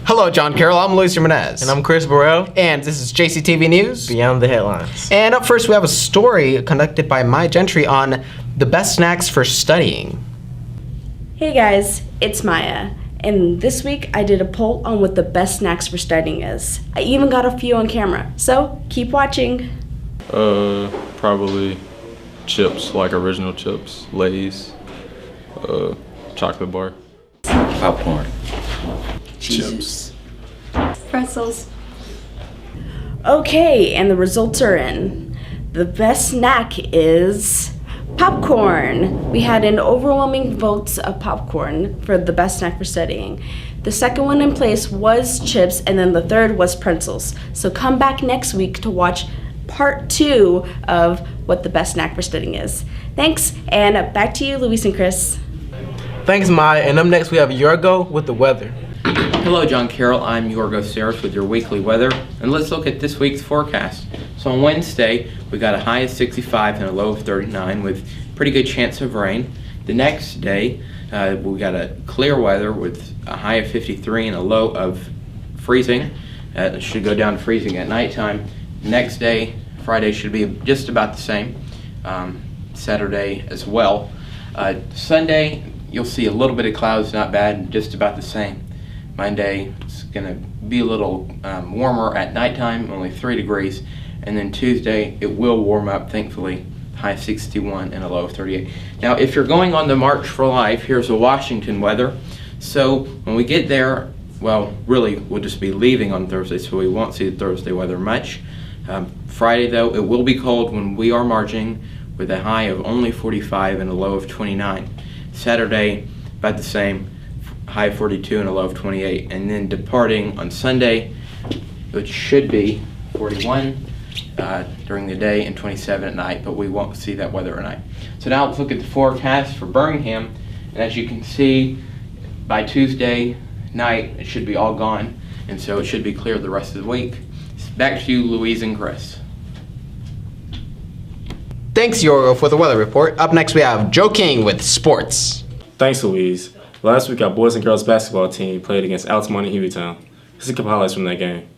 Hello, John Carroll. I'm Luis Jimenez. And I'm Chris Burrell. And this is JCTV News. Beyond the Headlines. And up first, we have a story conducted by My Gentry on the best snacks for studying. Hey guys, it's Maya. And this week I did a poll on what the best snacks for studying is. I even got a few on camera. So keep watching. Probably chips, like original chips, Lay's, chocolate bar. Popcorn. Chips. Pretzels. Okay, and the results are in. The best snack is popcorn. We had an overwhelming votes of popcorn for the best snack for studying. The second one in place was chips, and then the third was pretzels. So come back next week to watch part 2 of what the best snack for studying is. Thanks, and back to you, Luis and Chris. Thanks, Maya. And up next, we have Yorgo with the weather. Hello, John Carroll. I'm Yorgo Saris with your weekly weather, and let's look at this week's forecast. So on Wednesday, we got a high of 65 and a low of 39 with pretty good chance of rain. The next day, we got a clear weather with a high of 53 and a low of freezing. It should go down to freezing at nighttime. Next day, Friday, should be just about the same. Saturday as well. Sunday, you'll see a little bit of clouds, not bad, just about the same. Monday, it's going to be a little warmer at nighttime, only 3 degrees. And then Tuesday, it will warm up, thankfully, high 61 and a low of 38. Now, if you're going on the March for Life, here's the Washington weather. So when we get there, well, really, we'll just be leaving on Thursday, so we won't see the Thursday weather much. Friday, though, it will be cold when we are marching with a high of only 45 and a low of 29. Saturday, about the same, high of 42 and a low of 28. And then departing on Sunday, which should be 41 during the day and 27 at night, but we won't see that weather at night. So now let's look at the forecast for Birmingham. And as you can see, by Tuesday night, it should be all gone. And so it should be clear the rest of the week. Back to you, Louise and Chris. Thanks, Yorgo, for the weather report. Up next, we have Joe King with sports. Thanks, Louise. Last week, our boys and girls basketball team played against Altamont and Hueytown. Here's a couple highlights from that game.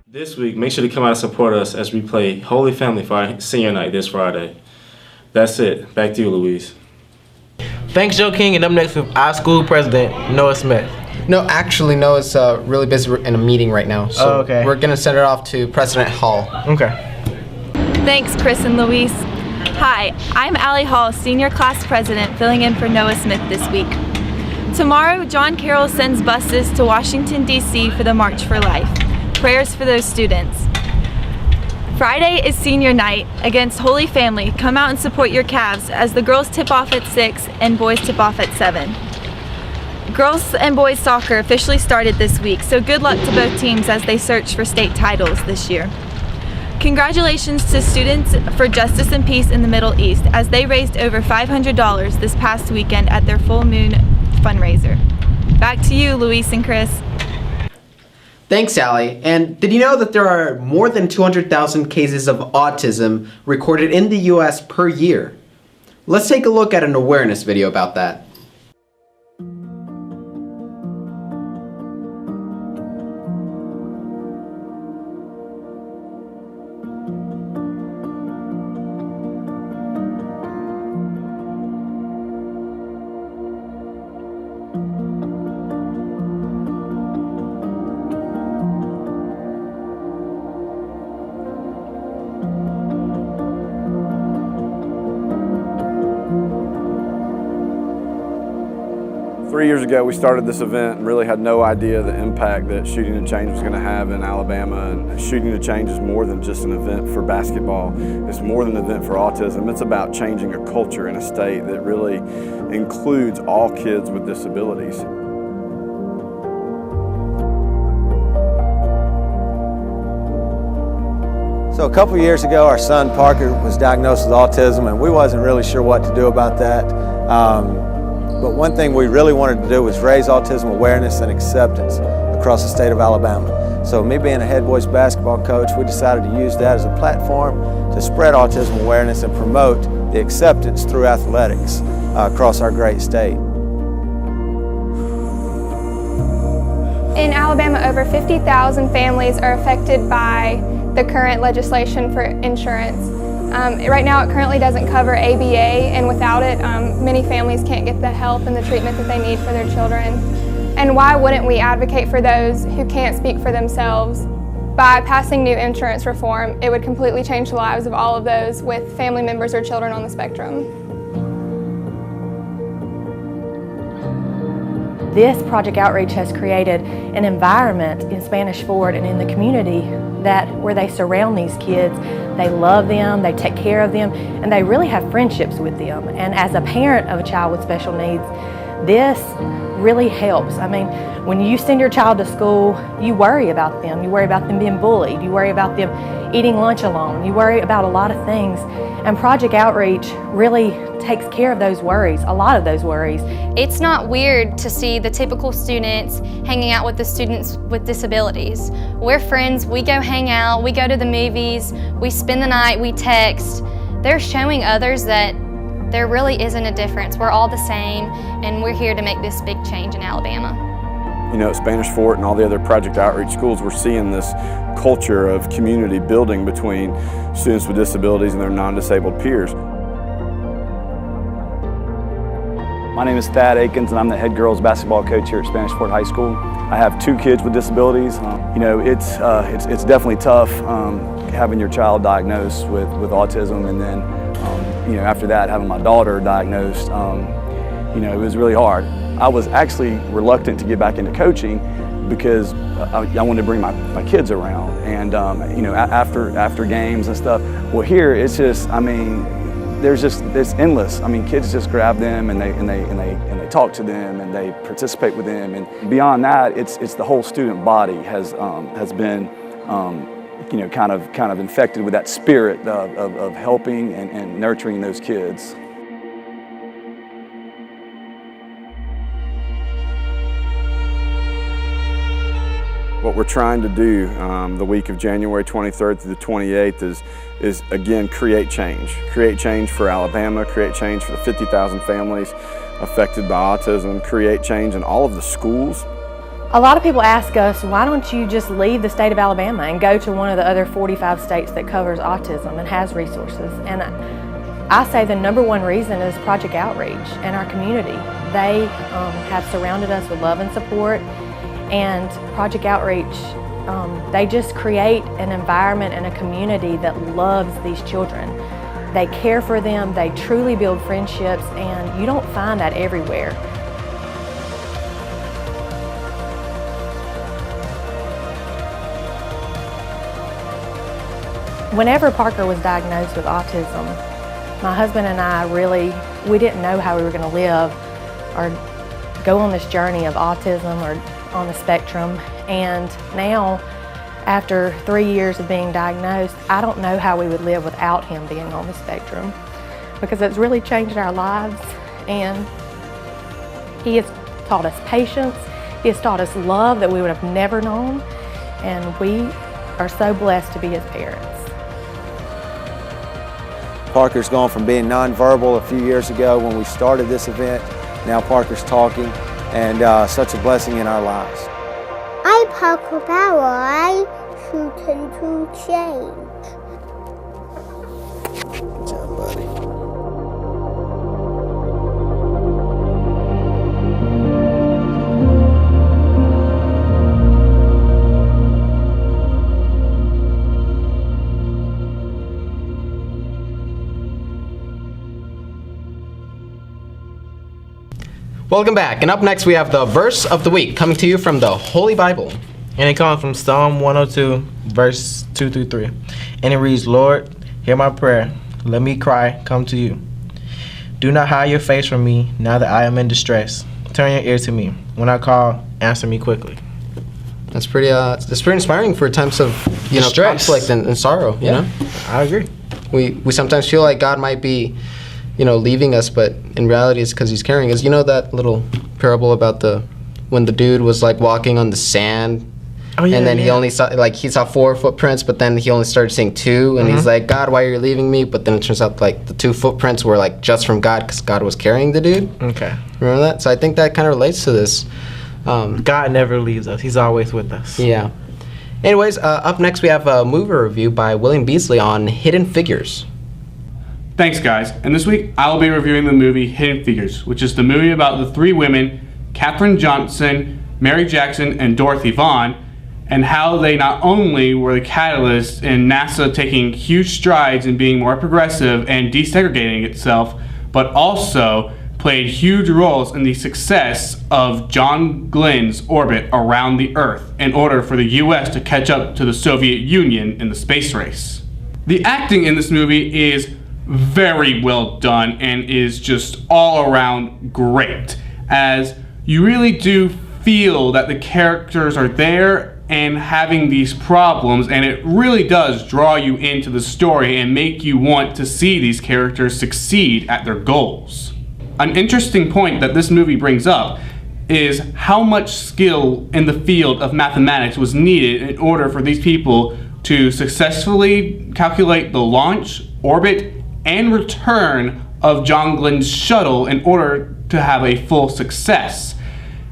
This week, make sure to come out and support us as we play Holy Family for our senior night this Friday. That's it. Back to you, Louise. Thanks, Joe King. And up next, we have our school president, Noah Smith. No, actually, Noah's really busy in a meeting right now. So okay. We're going to send it off to President Hall. Okay. Thanks, Chris and Luis. Hi, I'm Allie Hall, Senior Class President, filling in for Noah Smith this week. Tomorrow, John Carroll sends buses to Washington, D.C. for the March for Life. Prayers for those students. Friday is senior night against Holy Family. Come out and support your Cavs as the girls tip off at 6 and boys tip off at 7. Girls and boys soccer officially started this week, so good luck to both teams as they search for state titles this year. Congratulations to Students for Justice and Peace in the Middle East as they raised over $500 this past weekend at their full moon fundraiser. Back to you, Luis and Chris. Thanks, Allie. And did you know that there are more than 200,000 cases of autism recorded in the U.S. per year? Let's take a look at an awareness video about that. 3 years ago, we started this event and really had no idea the impact that Shooting to Change was going to have in Alabama. And Shooting to Change is more than just an event for basketball. It's more than an event for autism. It's about changing a culture in a state that really includes all kids with disabilities. So a couple years ago, our son Parker was diagnosed with autism, and we wasn't really sure what to do about that. But one thing we really wanted to do was raise autism awareness and acceptance across the state of Alabama. So me being a head boys basketball coach, we decided to use that as a platform to spread autism awareness and promote the acceptance through athletics across our great state. In Alabama, over 50,000 families are affected by the current legislation for insurance. Right now it currently doesn't cover ABA, and without it, many families can't get the help and the treatment that they need for their children. And why wouldn't we advocate for those who can't speak for themselves? By passing new insurance reform, it would completely change the lives of all of those with family members or children on the spectrum. This Project Outreach has created an environment in Spanish Fort and in the community where they surround these kids. They love them, they take care of them, and they really have friendships with them. And as a parent of a child with special needs, this really helps. I mean, when you send your child to school, you worry about them. You worry about them being bullied. You worry about them eating lunch alone. You worry about a lot of things. And Project Outreach really takes care of those worries, a lot of those worries. It's not weird to see the typical students hanging out with the students with disabilities. We're friends, we go hang out, we go to the movies, we spend the night, we text. They're showing others that there really isn't a difference. We're all the same, and we're here to make this big change in Alabama. You know, at Spanish Fort and all the other Project Outreach schools, we're seeing this culture of community building between students with disabilities and their non-disabled peers. My name is Thad Akins, and I'm the head girls basketball coach here at Spanish Fort High School. I have 2 kids with disabilities. You know, it's definitely tough having your child diagnosed with autism, and then you know, after that, having my daughter diagnosed. You know, it was really hard. I was actually reluctant to get back into coaching because I wanted to bring my kids around, and you know, after games and stuff. Well, here it's just, I mean, it's endless. I mean, kids just grab them and they talk to them and they participate with them, and beyond that, it's the whole student body has been you know, kind of infected with that spirit of helping and nurturing those kids. What we're trying to do the week of January 23rd through the 28th is again, create change. Create change for Alabama, create change for the 50,000 families affected by autism, create change in all of the schools. A lot of people ask us, why don't you just leave the state of Alabama and go to one of the other 45 states that covers autism and has resources? And I say the #1 reason is Project Outreach and our community. They have surrounded us with love and support. And Project Outreach, they just create an environment and a community that loves these children. They care for them, they truly build friendships, and you don't find that everywhere. Whenever Parker was diagnosed with autism, my husband and I we didn't know how we were going to live or go on this journey of autism or on the spectrum. And now, after 3 years of being diagnosed, I don't know how we would live without him being on the spectrum, because it's really changed our lives, and he has taught us patience, he has taught us love that we would have never known, and we are so blessed to be his parents. Parker's gone from being nonverbal a few years ago when we started this event. Now Parker's talking, and such a blessing in our lives. I'm Parker Bauer. I'm shooting to change. Good job, buddy. Welcome back, and up next we have the verse of the week coming to you from the Holy Bible. And it comes from Psalm 102, verse 2 through 3. And it reads, Lord, hear my prayer. Let me cry, come to you. Do not hide your face from me now that I am in distress. Turn your ear to me. When I call, answer me quickly. That's pretty inspiring for times of, Stress. conflict and sorrow, you know? I agree. We sometimes feel like God might be, leaving us, but in reality it's because he's carrying us. You know that little parable about when the dude was like walking on the sand, and then he only saw 4 footprints, but then he only started seeing 2, and he's like, God, why are you leaving me? But then it turns out like the 2 footprints were like just from God, because God was carrying the dude. Okay. Remember that? So I think that kind of relates to this. God never leaves us. He's always with us. Yeah. Anyways, up next we have a movie review by William Beasley on Hidden Figures. Thanks, guys. And this week I will be reviewing the movie Hidden Figures, which is the movie about the 3 women, Katherine Johnson, Mary Jackson, and Dorothy Vaughan, and how they not only were the catalyst in NASA taking huge strides in being more progressive and desegregating itself, but also played huge roles in the success of John Glenn's orbit around the Earth in order for the US to catch up to the Soviet Union in the space race. The acting in this movie is very well done and is just all around great, as you really do feel that the characters are there and having these problems, and it really does draw you into the story and make you want to see these characters succeed at their goals. An interesting point that this movie brings up is how much skill in the field of mathematics was needed in order for these people to successfully calculate the launch, orbit, and return of John Glenn's shuttle in order to have a full success,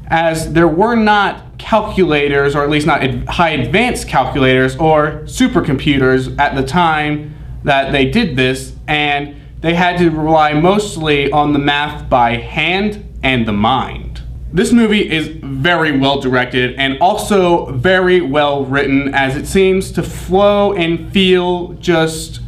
as there were not calculators, or at least not high advanced calculators or supercomputers at the time that they did this, and they had to rely mostly on the math by hand and the mind. This movie is very well directed and also very well written, as it seems to flow and feel just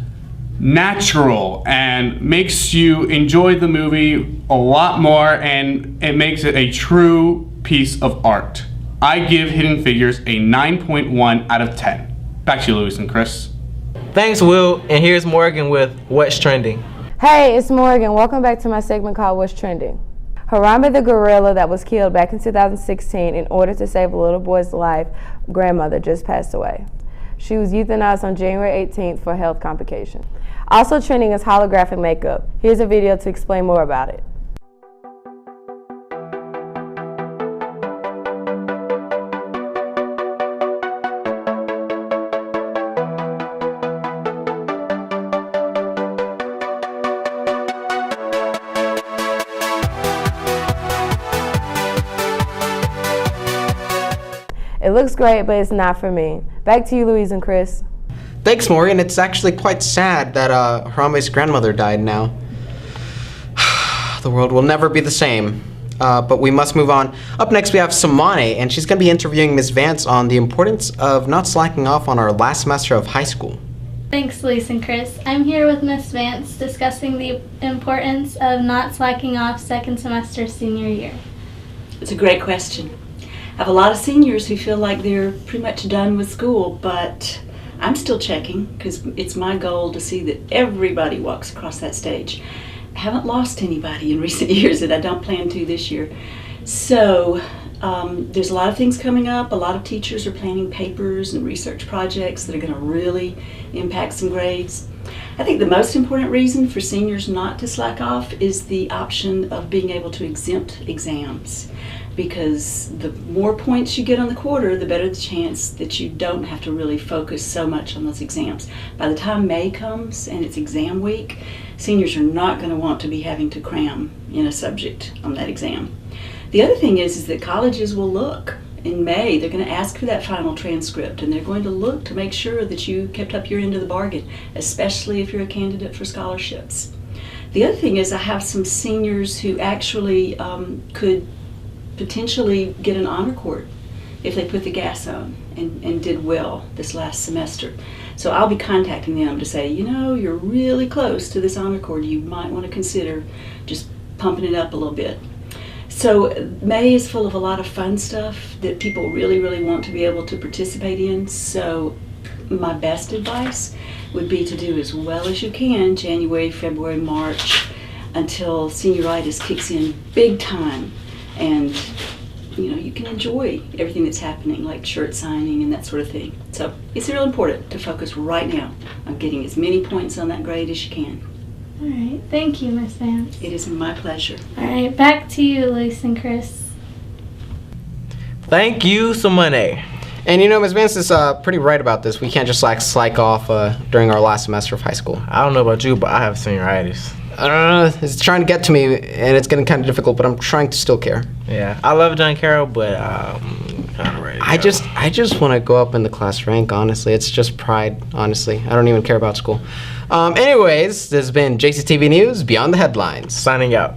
natural and makes you enjoy the movie a lot more, and it makes it a true piece of art. I give Hidden Figures a 9.1 out of 10. Back to you, Louis and Chris. Thanks, Will. And here's Morgan with What's Trending. Hey, it's Morgan. Welcome back to my segment called What's Trending. Harambe the gorilla that was killed back in 2016 in order to save a little boy's life, grandmother, just passed away. She was euthanized on January 18th for a health complication. Also trending is holographic makeup. Here's a video to explain more about it. It looks great, but it's not for me. Back to you, Louise and Chris. Thanks, Morgan. It's actually quite sad that Harambe's grandmother died now. The world will never be the same, but we must move on. Up next, we have Samane, and she's going to be interviewing Ms. Vance on the importance of not slacking off on our last semester of high school. Thanks, Luis and Chris. I'm here with Ms. Vance discussing the importance of not slacking off second semester senior year. It's a great question. I have a lot of seniors who feel like they're pretty much done with school, but I'm still checking because it's my goal to see that everybody walks across that stage. I haven't lost anybody in recent years, and I don't plan to this year. So there's a lot of things coming up. A lot of teachers are planning papers and research projects that are going to really impact some grades. I think the most important reason for seniors not to slack off is the option of being able to exempt exams, because the more points you get on the quarter, the better the chance that you don't have to really focus so much on those exams. By the time May comes and it's exam week, seniors are not going to want to be having to cram in a subject on that exam. The other thing is that colleges will look. In May, they're going to ask for that final transcript, and they're going to look to make sure that you kept up your end of the bargain, especially if you're a candidate for scholarships. The other thing is I have some seniors who actually could potentially get an honor court if they put the gas on and did well this last semester. So I'll be contacting them to say, you know, you're really close to this honor court. You might want to consider just pumping it up a little bit. So May is full of a lot of fun stuff that people really, really want to be able to participate in. So my best advice would be to do as well as you can January, February, March, until senioritis kicks in big time, and you can enjoy everything that's happening, like shirt signing and that sort of thing. So it's real important to focus right now on getting as many points on that grade as you can. All right, thank you, Miss Vance. It is my pleasure. All right, back to you, Luis and Chris. Thank you, Simone. And Ms. Vance is pretty right about this. We can't just slack off during our last semester of high school. I don't know about you, but I have senioritis. I don't know. It's trying to get to me, and it's getting kind of difficult. But I'm trying to still care. Yeah, I love John Carroll, but I'm kind of ready. I just want to go up in the class rank. Honestly, it's just pride. Honestly, I don't even care about school. Anyways, this has been JCTV News Beyond the Headlines. Signing out.